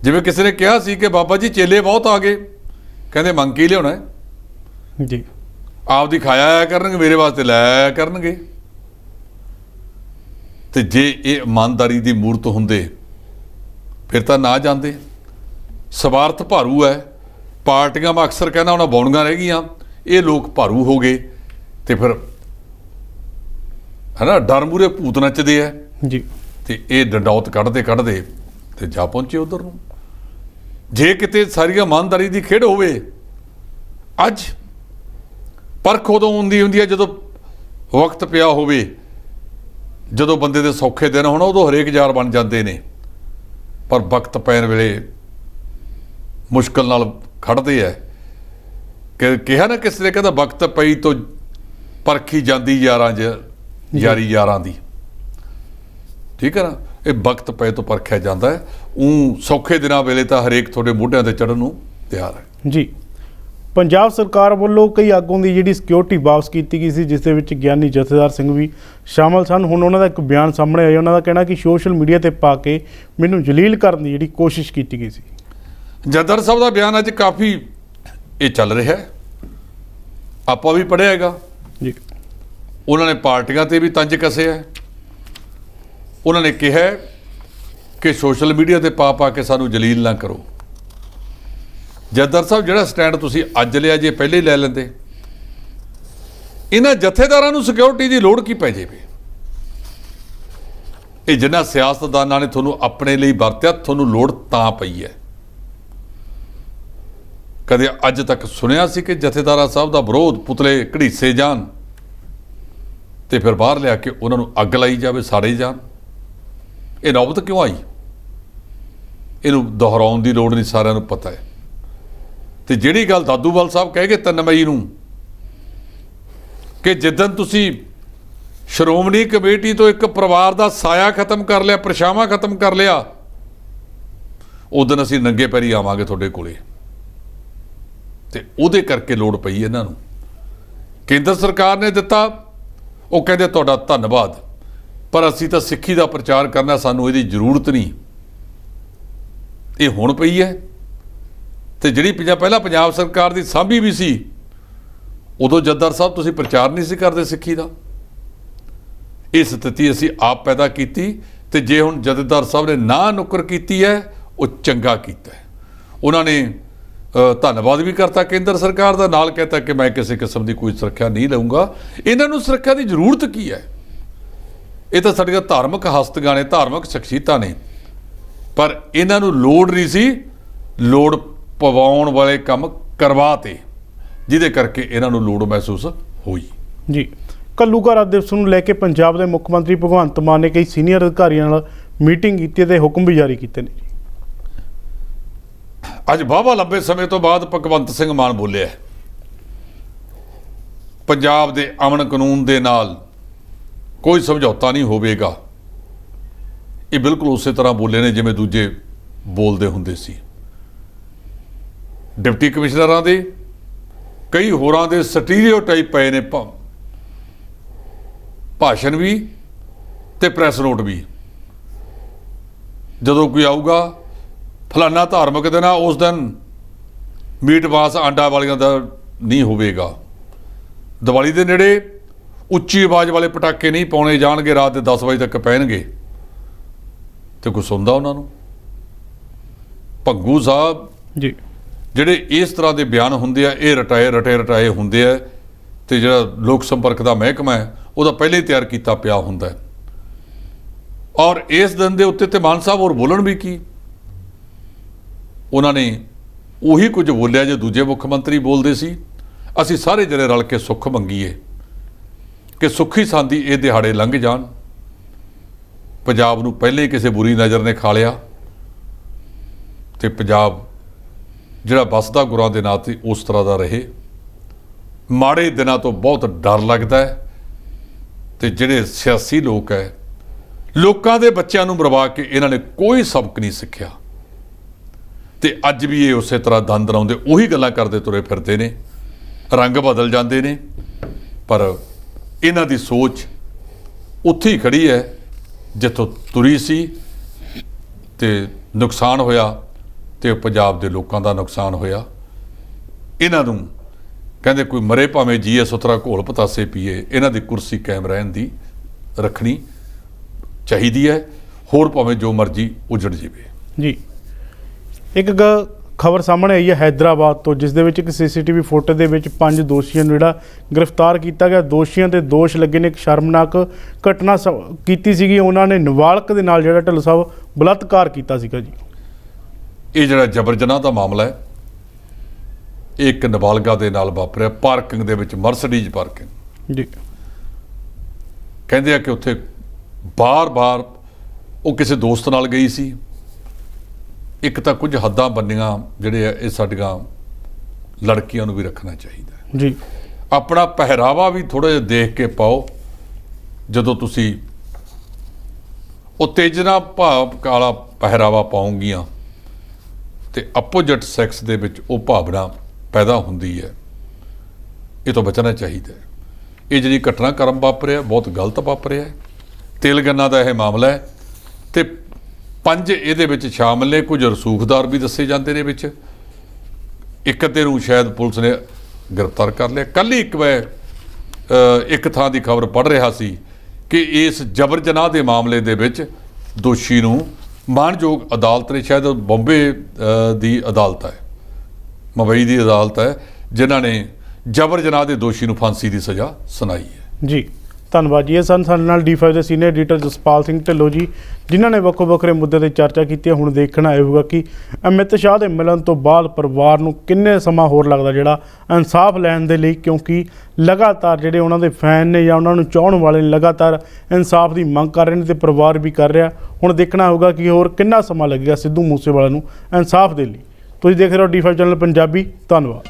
ਜਿਵੇਂ ਕਿਸੇ ਨੇ ਕਿਹਾ ਸੀ ਕਿ ਬਾਬਾ ਜੀ ਚੇਲੇ ਬਹੁਤ ਆ ਗਏ, ਕਹਿੰਦੇ ਮੰਗ ਕੀ ਲਿਆਉਣਾ ਹੈ ਜੀ, ਆਪਦੀ ਖਾਇਆ ਆਇਆ ਕਰਨਗੇ, ਮੇਰੇ ਵਾਸਤੇ ਲੈ ਆਇਆ ਕਰਨਗੇ। ਤੇ ਜੇ ਇਹ ਇਮਾਨਦਾਰੀ ਦੀ ਮੂਰਤ ਹੁੰਦੇ ਫਿਰ ਤਾਂ ਨਾ ਜਾਂਦੇ। ਸਵਾਰਥ ਭਾਰੂ ਹੈ, ਪਾਰਟੀਆਂ ਮੈਂ ਅਕਸਰ ਕਹਿੰਦਾ ਉਹਨਾਂ ਬੌਣੀਆਂ ਰਹਿ ਗਈਆਂ, ਇਹ ਲੋਕ ਭਾਰੂ ਹੋ ਗਏ ਤੇ ਫਿਰ ਹੈ ਨਾ ਡਰ ਮੂਹਰੇ ਭੂਤ ਨੱਚਦੇ ਆ ਜੀ, ਤੇ ਇਹ ਡੰਡੌਤ ਕੱਢਦੇ ਤੇ ਜਾ ਪਹੁੰਚੇ ਉਧਰ ਨੂੰ। ਜੇ ਕਿਤੇ ਸਾਰੀ ਇਮਾਨਦਾਰੀ ਦੀ ਖੇਡ ਹੋਵੇ, ਅੱਜ ਪਰਖ ਉਦੋਂ ਹੁੰਦੀ ਹੈ ਜਦੋਂ ਵਕਤ ਪਿਆ ਹੋਵੇ, ਜਦੋਂ ਬੰਦੇ ਦੇ ਸੌਖੇ ਦਿਨ ਹੋਣ ਉਦੋਂ ਹਰੇਕ ਯਾਰ ਬਣ ਜਾਂਦੇ ਨੇ, ਪਰ ਵਕਤ ਪੈਣ ਵੇਲੇ ਮੁਸ਼ਕਲ ਨਾਲ ਖੜਦੇ ਆ। ਕਿ ਕਿਹਾ ਨਾ ਕਿਸੇ ਨੇ, ਕਹਿੰਦਾ ਵਕਤ ਪਈ ਤੋਂ ਪਰਖੀ ਜਾਂਦੀ ਯਾਰਾਂ 'ਚ ਯਾਰੀ ਯਾਰਾਂ ਦੀ, ਠੀਕ ਹੈ ਨਾ। ਇਹ ਵਕਤ ਪਏ ਤੋਂ ਪਰਖਿਆ ਜਾਂਦਾ ਹੈ। ਸੌਖੇ ਦਿਨਾਂ ਵੇਲੇ ਤਾਂ ਹਰੇਕ ਤੁਹਾਡੇ ਮੋਢਿਆਂ ਤੇ ਚੜ੍ਹਨ ਨੂੰ ਤਿਆਰ ਹੈ ਜੀ। ਪੰਜਾਬ ਸਰਕਾਰ ਵੱਲੋਂ ਕਈ ਆਗੂਆਂ ਦੀ ਜਿਹੜੀ ਸਿਕਿਉਰਿਟੀ ਵਾਪਸ ਕੀਤੀ ਗਈ ਸੀ, ਜਿਸ ਦੇ ਵਿੱਚ ਗਿਆਨੀ ਜਥੇਦਾਰ ਸਿੰਘ ਵੀ ਸ਼ਾਮਲ ਸਨ। ਹੁਣ ਉਹਨਾਂ ਦਾ ਇੱਕ ਬਿਆਨ ਸਾਹਮਣੇ ਆਇਆ, ਉਹਨਾਂ ਦਾ ਕਹਿਣਾ ਕਿ ਸੋਸ਼ਲ ਮੀਡੀਆ ਤੇ ਪਾ ਕੇ ਮੈਨੂੰ ਜਲੀਲ ਕਰਨ ਦੀ ਜਿਹੜੀ ਕੋਸ਼ਿਸ਼ ਕੀਤੀ ਗਈ ਸੀ। ਜਥੇਦਾਰ ਸਾਹਿਬ ਦਾ ਬਿਆਨ ਅੱਜ ਕਾਫੀ ਇਹ ਚੱਲ ਰਿਹਾ ਹੈ, ਆਪਾਂ ਵੀ ਪੜ੍ਹਿਆ ਹੈਗਾ ਜੀ। ਉਹਨਾਂ ਨੇ ਪਾਰਟੀਆਂ ਤੇ ਵੀ ਤੰਜ ਕੱਸਿਆ। ਉਹਨਾਂ ਨੇ ਕਿਹਾ ਕਿ ਸੋਸ਼ਲ ਮੀਡੀਆ ਤੇ ਪਾ ਕੇ ਸਾਨੂੰ ਜਲੀਲ ਨਾ ਕਰੋ। ਜਥੇਦਾਰ ਸਾਹਿਬ, ਜਿਹੜਾ ਸਟੈਂਡ ਤੁਸੀਂ ਅੱਜ ਲਿਆ, ਜੇ ਪਹਿਲੇ ਹੀ ਲੈ ਲੈਂਦੇ, ਇਹਨਾਂ ਜਥੇਦਾਰਾਂ ਨੂੰ ਸਿਕਿਉਰਿਟੀ ਦੀ ਲੋੜ ਕੀ ਪੈ ਜਾਵੇ? ਇਹ ਜਿਨ੍ਹਾਂ ਸਿਆਸਤਦਾਨਾਂ ਨੇ ਤੁਹਾਨੂੰ ਆਪਣੇ ਲਈ ਵਰਤਿਆ, ਤੁਹਾਨੂੰ ਲੋੜ ਤਾਂ ਪਈ ਹੈ। ਕਦੇ ਅੱਜ ਤੱਕ ਸੁਣਿਆ ਸੀ ਕਿ ਜਥੇਦਾਰਾਂ ਸਾਹਿਬ ਦਾ ਵਿਰੋਧ ਪੁਤਲੇ ਘੜੀਸੇ ਜਾਣ ਤੇ ਫਿਰ ਬਾਹਰ ਲਿਆ ਕੇ ਉਹਨਾਂ ਨੂੰ ਅੱਗ ਲਾਈ ਜਾਵੇ, ਸਾੜੇ ਜਾਣ? ਇਹ ਨੌਬਤ ਕਿਉਂ ਆਈ? ਇਹਨੂੰ ਦੁਹਰਾਉਣ ਦੀ ਲੋੜ ਨਹੀਂ, ਸਾਰਿਆਂ ਨੂੰ ਪਤਾ ਹੈ। ਤੇ ਜਿਹੜੀ ਗੱਲ ਦਾਦੂਵਾਲ ਸਾਹਿਬ ਕਹਿ ਗਏ 3 ਮਈ ਨੂੰ ਕਿ ਜਿੱਦਣ ਤੁਸੀਂ ਸ਼੍ਰੋਮਣੀ ਕਮੇਟੀ ਤੋਂ ਇੱਕ ਪਰਿਵਾਰ ਦਾ ਸਾਇਆ ਖਤਮ ਕਰ ਲਿਆ, ਪਰਛਾਵਾਂ ਖਤਮ ਕਰ ਲਿਆ, ਉਦੋਂ ਅਸੀਂ ਨੰਗੇ ਪੈਰੀ ਆਵਾਂਗੇ ਤੁਹਾਡੇ ਕੋਲੇ। ਤੇ ਉਹਦੇ ਕਰਕੇ ਲੋੜ ਪਈ ਇਹਨਾਂ ਨੂੰ। ਕੇਂਦਰ ਸਰਕਾਰ ਨੇ ਦਿੱਤਾ, ਉਹ ਕਹਿੰਦੇ ਤੁਹਾਡਾ ਧੰਨਵਾਦ, ਪਰ ਅਸੀਂ ਤਾਂ ਸਿੱਖੀ ਦਾ ਪ੍ਰਚਾਰ ਕਰਨਾ, ਸਾਨੂੰ ਇਹਦੀ ਜ਼ਰੂਰਤ ਨਹੀਂ। ਇਹ ਹੁਣ ਪਈ ਹੈ। ਤੇ ਜਿਹੜੀ ਪਹਿਲਾਂ ਪੰਜਾਬ ਸਰਕਾਰ ਦੀ ਸਾਂਭੀ ਵੀ ਸੀ, ਉਦੋਂ ਜਥੇਦਾਰ ਸਾਹਿਬ ਤੁਸੀਂ ਪ੍ਰਚਾਰ ਨਹੀਂ ਸੀ ਕਰਦੇ ਸਿੱਖੀ ਦਾ। ਇਹ ਸਥਿਤੀ ਅਸੀਂ ਆਪ ਪੈਦਾ ਕੀਤੀ। ਤੇ ਜੇ ਹੁਣ ਜਥੇਦਾਰ ਸਾਹਿਬ ਨੇ ਨਾ ਨੁੱਕਰ ਕੀਤੀ ਹੈ, ਉਹ ਚੰਗਾ ਕੀਤਾ ਹੈ। ਉਹਨਾਂ ਨੇ ਧੰਨਵਾਦ ਵੀ ਕਰਤਾ ਕੇਂਦਰ ਸਰਕਾਰ ਦਾ, ਨਾਲ ਕਹਿਤਾ ਕਿ ਮੈਂ ਕਿਸੇ ਕਿਸਮ ਦੀ ਕੋਈ ਸੁਰੱਖਿਆ ਨਹੀਂ ਲਊਂਗਾ। ਇਹਨਾਂ ਨੂੰ ਸੁਰੱਖਿਆ ਦੀ ਜ਼ਰੂਰਤ ਕੀ ਹੈ? ਇਹ ਤਾਂ ਸਾਡੀਆਂ ਧਾਰਮਿਕ ਹਸਤੀਆਂ ਨੇ, ਧਾਰਮਿਕ ਸ਼ਖਸੀਅਤਾਂ ਨੇ, ਪਰ ਇਹਨਾਂ ਨੂੰ ਲੋੜ ਨਹੀਂ ਸੀ। ਲੋੜ ਪਵਾਉਣ ਵਾਲੇ ਕੰਮ ਕਰਵਾਤੇ, ਜਿਹਦੇ ਕਰਕੇ ਇਹਨਾਂ ਨੂੰ ਲੋੜ ਮਹਿਸੂਸ ਹੋਈ ਜੀ। ਘੱਲੂਘਾਰਾ ਦਿਵਸ ਨੂੰ ਲੈ ਕੇ ਪੰਜਾਬ ਦੇ ਮੁੱਖ ਮੰਤਰੀ ਭਗਵੰਤ ਮਾਨ ਨੇ ਕਈ ਸੀਨੀਅਰ ਅਧਿਕਾਰੀਆਂ ਨਾਲ ਮੀਟਿੰਗ ਕੀਤੀ ਤੇ ਹੁਕਮ ਵੀ ਜਾਰੀ ਕੀਤੇ ਨੇ ਜੀ। ਅੱਜ ਵਾਹਵਾ ਲੰਬੇ ਸਮੇਂ ਤੋਂ ਬਾਅਦ ਭਗਵੰਤ ਸਿੰਘ ਮਾਨ ਬੋਲਿਆ, ਪੰਜਾਬ ਦੇ ਅਮਨ ਕਾਨੂੰਨ ਦੇ ਨਾਲ ਕੋਈ ਸਮਝੌਤਾ ਨਹੀਂ ਹੋਵੇਗਾ। ਇਹ ਬਿਲਕੁਲ ਉਸੇ ਤਰ੍ਹਾਂ ਬੋਲੇ ਨੇ ਜਿਵੇਂ ਦੂਜੇ ਬੋਲਦੇ ਹੁੰਦੇ ਸੀ। ਡਿਪਟੀ ਕਮਿਸ਼ਨਰਾਂ ਦੇ, ਕਈ ਹੋਰਾਂ ਦੇ ਸਟੀਰੀਓਟਾਈਪ ਪਏ ਨੇ, ਭਾਸ਼ਣ ਵੀ ਤੇ ਪ੍ਰੈਸ ਨੋਟ ਵੀ। ਜਦੋਂ ਕੋਈ ਆਊਗਾ ਫਲਾਨਾ ਧਾਰਮਿਕ ਦਿਨ ਆ, ਉਸ ਦਿਨ ਮੀਟ ਮਾਸ ਆਂਡਾ ਵਾਲੀਆਂ ਦਾ ਨਹੀਂ ਹੋਵੇਗਾ। ਦੀਵਾਲੀ ਦੇ ਨੇੜੇ ਉੱਚੀ ਆਵਾਜ਼ ਵਾਲੇ ਪਟਾਕੇ ਨਹੀਂ ਪਾਉਣੇ ਜਾਣਗੇ, ਰਾਤ ਦੇ 10 ਵਜੇ ਤੱਕ ਪੈਣਗੇ। ਤੇ ਕੁਛ ਸੁਣਦਾ ਉਹਨਾਂ ਨੂੰ? ਭੰਗੂ ਸਾਹਿਬ ਜੀ, ਜਿਹੜੇ ਇਸ ਤਰ੍ਹਾਂ ਦੇ ਬਿਆਨ ਹੁੰਦੇ ਆ, ਇਹ ਰਟਾਏ ਹੁੰਦੇ ਆ। ਤੇ ਜਿਹੜਾ ਲੋਕ ਸੰਪਰਕ ਦਾ ਮਹਿਕਮਾ ਹੈ, ਉਹਦਾ ਪਹਿਲੇ ਹੀ ਤਿਆਰ ਕੀਤਾ ਪਿਆ ਹੁੰਦਾ ਹੈ। ਔਰ ਇਸ ਦਿਨ ਦੇ ਉੱਤੇ ਤੇ ਮਾਨ ਸਾਹਿਬ ਹੋਰ ਬੋਲਣ ਵੀ ਕੀ? ਉਹਨਾਂ ਨੇ ਉਹੀ ਕੁਝ ਬੋਲਿਆ ਜੇ ਦੂਜੇ ਮੁੱਖ ਮੰਤਰੀ ਬੋਲਦੇ ਸੀ। ਅਸੀਂ ਸਾਰੇ ਜਣੇ ਰਲ ਕੇ ਸੁੱਖ ਮੰਗੀਏ ਕਿ ਸੁੱਖੀ ਸਾਂਦੀ ਇਹ ਦਿਹਾੜੇ ਲੰਘ ਜਾਣ। ਪੰਜਾਬ ਨੂੰ ਪਹਿਲੇ ਹੀ ਕਿਸੇ ਬੁਰੀ ਨਜ਼ਰ ਨੇ ਖਾ ਲਿਆ ਤੇ ਪੰਜਾਬ ਜਿਹੜਾ ਵੱਸਦਾ ਗੁਰਾਂ ਦੇ ਨਾਂ 'ਤੇ ਉਸ ਤਰ੍ਹਾਂ ਦਾ ਰਹੇ। ਮਾੜੇ ਦਿਨਾਂ ਤੋਂ ਬਹੁਤ ਡਰ ਲੱਗਦਾ ਹੈ ਤੇ ਜਿਹੜੇ ਸਿਆਸੀ ਲੋਕ ਹੈ, ਲੋਕਾਂ ਦੇ ਬੱਚਿਆਂ ਨੂੰ ਮਰਵਾ ਕੇ ਇਹਨਾਂ ਨੇ ਕੋਈ ਸਬਕ ਨਹੀਂ ਸਿੱਖਿਆ ਤੇ ਅੱਜ ਵੀ ਇਹ ਉਸੇ ਤਰ੍ਹਾਂ ਦੰਦ ਲਾਉਂਦੇ ਉਹੀ ਗੱਲਾਂ ਕਰਦੇ ਤੁਰੇ ਫਿਰਦੇ ਨੇ। ਰੰਗ ਬਦਲ ਜਾਂਦੇ ਨੇ ਪਰ ਇਹਨਾਂ ਦੀ ਸੋਚ ਉੱਥੇ ਹੀ ਖੜੀ ਹੈ ਜਿੱਥੋਂ ਤੁਰੀ ਸੀ ਤੇ ਨੁਕਸਾਨ ਹੋਇਆ ਤੇ ਪੰਜਾਬ ਦੇ ਲੋਕਾਂ ਦਾ ਨੁਕਸਾਨ ਹੋਇਆ। ਇਹਨਾਂ ਨੂੰ ਕਹਿੰਦੇ ਕੋਈ ਮਰੇ ਭਾਵੇਂ ਜੀਏ ਸੁਥਰਾ ਘੋਲ ਪਤਾਸੇ ਪੀਏ, ਇਹਨਾਂ ਦੀ ਕੁਰਸੀ ਕਾਇਮ ਰਹਿਣ ਦੀ ਰੱਖਣੀ ਚਾਹੀਦੀ ਹੈ, ਹੋਰ ਭਾਵੇਂ ਜੋ ਮਰਜ਼ੀ ਉਜੜ ਜਾਵੇ। ਜੀ, ਇੱਕ ਖਬਰ ਸਾਹਮਣੇ ਆਈ ਹੈ ਹੈਦਰਾਬਾਦ ਤੋਂ, ਜਿਸ ਦੇ ਵਿੱਚ ਇੱਕ ਸੀਸੀਟੀਵੀ ਫੁਟੇਜ ਦੇ ਵਿੱਚ 5 ਦੋਸ਼ੀਆਂ ਨੂੰ ਜਿਹੜਾ ਗ੍ਰਿਫਤਾਰ ਕੀਤਾ ਗਿਆ। ਦੋਸ਼ੀਆਂ ਤੇ ਦੋਸ਼ ਲੱਗੇ ਨੇ ਇੱਕ ਸ਼ਰਮਨਾਕ ਘਟਨਾ ਕੀਤੀ ਸੀਗੀ। ਉਹਨਾਂ ਨੇ ਨਾਬਾਲਗ ਦੇ ਨਾਲ ਜਿਹੜਾ ਢਿੱਲੋਂ ਸਾਹਿਬ ਬਲਾਤਕਾਰ ਕੀਤਾ ਸੀਗਾ ਜੀ। ਇਹ ਜਿਹੜਾ ਜਬਰ ਜਨਾਹ ਦਾ ਮਾਮਲਾ ਹੈ, ਇਹ ਇੱਕ ਨਾਬਾਲਗਾ ਦੇ ਨਾਲ ਵਾਪਰਿਆ ਪਾਰਕਿੰਗ ਦੇ ਵਿੱਚ, ਮਰਸਡੀਜ਼ ਪਾਰਕਿੰਗ। ਜੀ, ਕਹਿੰਦੇ ਆ ਕਿ ਉੱਥੇ ਬਾਰ-ਬਾਰ ਉਹ ਕਿਸੇ ਦੋਸਤ ਨਾਲ ਗਈ ਸੀ। ਇੱਕ ਤਾਂ ਕੁਝ ਹੱਦਾਂ ਬੰਨੀਆਂ ਜਿਹੜੇ ਆ ਇਹ ਸਾਡੀਆਂ ਲੜਕੀਆਂ ਨੂੰ ਵੀ ਰੱਖਣਾ ਚਾਹੀਦਾ ਹੈ ਜੀ। ਆਪਣਾ ਪਹਿਰਾਵਾ ਵੀ ਥੋੜ੍ਹਾ ਜਿਹਾ ਦੇਖ ਕੇ ਪਾਓ। ਜਦੋਂ ਤੁਸੀਂ ਉਤੇਜਨਾ ਭਾਵ ਵਾਲਾ ਪਹਿਰਾਵਾ ਪਾਉਂਗੀਆਂ ਤੇ ਆਪੋਜਿਟ ਸੈਕਸ ਦੇ ਵਿੱਚ ਉਹ ਭਾਵਨਾ ਪੈਦਾ ਹੁੰਦੀ ਹੈ। ਇਹ ਤੋਂ ਬਚਣਾ ਚਾਹੀਦਾ ਹੈ। ਇਹ ਜਿਹੜੀ ਘਟਨਾਕ੍ਰਮ ਵਾਪਰਿਆ ਬਹੁਤ ਗਲਤ ਵਾਪਰਿਆ। ਤੇਲੰਗਾਨਾ ਦਾ ਇਹ ਮਾਮਲਾ ਹੈ ਤੇ 5 ਇਹਦੇ ਵਿੱਚ ਸ਼ਾਮਲ ਨੇ। ਕੁਝ ਰਸੂਖਦਾਰ ਵੀ ਦੱਸੇ ਜਾਂਦੇ ਨੇ ਵਿੱਚ। ਇੱਕ ਅੱਧੇ ਨੂੰ ਸ਼ਾਇਦ ਪੁਲਿਸ ਨੇ ਗ੍ਰਿਫਤਾਰ ਕਰ ਲਿਆ। ਕੱਲ੍ਹ ਹੀ ਇੱਕ ਥਾਂ ਦੀ ਖਬਰ ਪੜ੍ਹ ਰਿਹਾ ਸੀ ਕਿ ਇਸ ਜਬਰ ਜਨਾਹ ਦੇ ਮਾਮਲੇ ਦੇ ਵਿੱਚ ਦੋਸ਼ੀ ਨੂੰ ਮਾਣਯੋਗ ਅਦਾਲਤ ਨੇ, ਸ਼ਾਇਦ ਬੰਬੇ ਦੀ ਅਦਾਲਤ ਹੈ, ਮੁੰਬਈ ਦੀ ਅਦਾਲਤ ਹੈ, ਜਿਨ੍ਹਾਂ ਨੇ ਜਬਰ ਜਨਾਹ ਦੇ ਦੋਸ਼ੀ ਨੂੰ ਫਾਂਸੀ ਦੀ ਸਜ਼ਾ ਸੁਣਾਈ ਹੈ। ਜੀ, ਧੰਨਵਾਦ ਜੀ। ਇਹ ਸਨ ਸਾਡੇ ਨਾਲ D5 ਦੇ ਸੀਨੀਅਰ ਐਡੀਟਰ ਜਸਪਾਲ ਸਿੰਘ ਢਿੱਲੋਂ ਜੀ, ਜਿਨ੍ਹਾਂ ਨੇ ਵੱਖੋ ਵੱਖਰੇ ਮੁੱਦੇ 'ਤੇ ਚਰਚਾ ਕੀਤੀ ਹੈ। ਹੁਣ ਦੇਖਣਾ ਇਹ ਹੋਊਗਾ ਕਿ ਅਮਿਤ ਸ਼ਾਹ ਦੇ ਮਿਲਣ ਤੋਂ ਬਾਅਦ ਪਰਿਵਾਰ ਨੂੰ ਕਿੰਨੇ ਸਮਾਂ ਹੋਰ ਲੱਗਦਾ ਜਿਹੜਾ ਇਨਸਾਫ ਲੈਣ ਦੇ ਲਈ, ਕਿਉਂਕਿ ਲਗਾਤਾਰ ਜਿਹੜੇ ਉਹਨਾਂ ਦੇ ਫੈਨ ਨੇ ਜਾਂ ਉਹਨਾਂ ਨੂੰ ਚਾਹਣ ਵਾਲੇ ਨੇ ਲਗਾਤਾਰ ਇਨਸਾਫ ਦੀ ਮੰਗ ਕਰ ਰਹੇ ਨੇ ਤੇ ਪਰਿਵਾਰ ਵੀ ਕਰ ਰਿਹਾ। ਹੁਣ ਦੇਖਣਾ ਹੋਊਗਾ ਕਿ ਹੋਰ ਕਿੰਨਾ ਸਮਾਂ ਲੱਗੇਗਾ ਸਿੱਧੂ ਮੂਸੇਵਾਲਾ ਨੂੰ ਇਨਸਾਫ ਦੇ ਲਈ। ਤੁਸੀਂ ਦੇਖ ਰਹੇ ਹੋ D5 ਚੈਨਲ ਪੰਜਾਬੀ। ਧੰਨਵਾਦ।